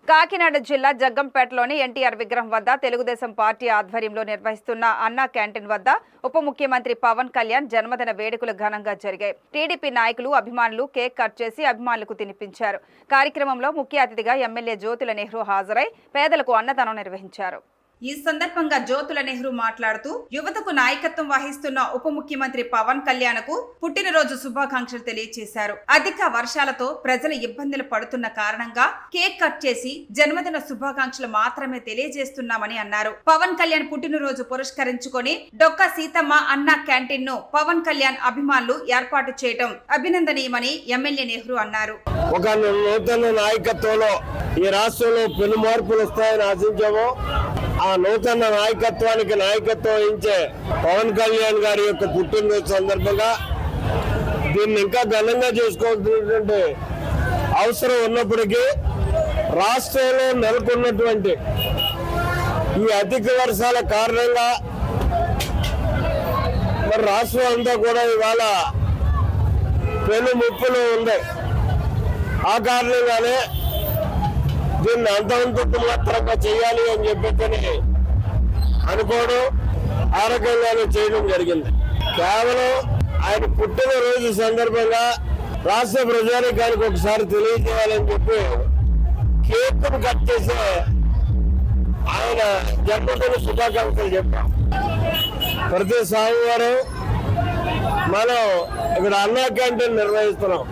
కాకినాడ జిల్లా జగ్గంపేటలోని ఎన్టీఆర్ విగ్రహం వద్ద తెలుగుదేశం పార్టీ ఆధ్వర్యంలో నిర్వహిస్తున్న అన్నా క్యాంటీన్ వద్ద ఉప ముఖ్యమంత్రి పవన్ కళ్యాణ్ జన్మదిన వేడుకలు ఘనంగా జరిగాయి. టీడీపీ నాయకులు, అభిమానులు కేక్ కట్ చేసి అభిమానులకు తినిపించారు. కార్యక్రమంలో ముఖ్య అతిథిగా ఎమ్మెల్యే జ్యోతుల నెహ్రూ హాజరై పేదలకు అన్నదానం నిర్వహించారు. ఈ సందర్భంగా జ్యోతుల నెహ్రూ మాట్లాడుతూ యువతకు నాయకత్వం వహిస్తున్న ఉప ముఖ్యమంత్రి పవన్ కళ్యాణ్ కు పుట్టినరోజు శుభాకాంక్షలు తెలియజేశారు. అధిక వర్షాలతో ప్రజలు ఇబ్బందులు పడుతున్న కారణంగా కేక్ కట్ చేసి జన్మదిన శుభాకాంక్షలు మాత్రమే తెలియజేస్తున్నామని అన్నారు. పవన్ కళ్యాణ్ పుట్టినరోజు పురస్కరించుకొని డొక్క సీతమ్మ అన్నా క్యాంటీన్ ను పవన్ కళ్యాణ్ అభిమానులు ఏర్పాటు చేయడం అభినందనీయమని ఎమ్మెల్యే నెహ్రూ అన్నారు. ఒక నూతన నాయకత్వంలో ఈ రాష్ట్రంలో పెను మార్పులు వస్తాయని ఆశించాము. ఆ నూతన నాయకత్వానికి నాయకత్వం వహించే పవన్ కళ్యాణ్ గారి యొక్క పుట్టినరోజు సందర్భంగా దీన్ని ఇంకా ఘనంగా చేసుకోవాల్సినటువంటి అవసరం ఉన్నప్పటికీ రాష్ట్రంలో నెలకొన్నటువంటి ఈ అధిక వర్షాల కారణంగా మరి రాష్ట్రం అంతా కూడా ఇవాళ పెను ముప్పులో ఉంది. ఆ కారణంగానే దీన్ని అంతవంతు మాత్రంగా చేయాలి అని చెప్పి అనుకోవడం, ఆ రకంగానే చేయడం జరిగింది. కేవలం ఆయన పుట్టినరోజు సందర్భంగా రాష్ట్ర ప్రజానికానికి ఒకసారి తెలియజేయాలని చెప్పి కేక్ కట్ చేసే ఆయన జన్మదిన శుభాకాంక్షలు చెప్పాం. ప్రతి సోమవారం మనం ఇక్కడ అన్నా క్యాంటీన్ నిర్వహిస్తున్నాం.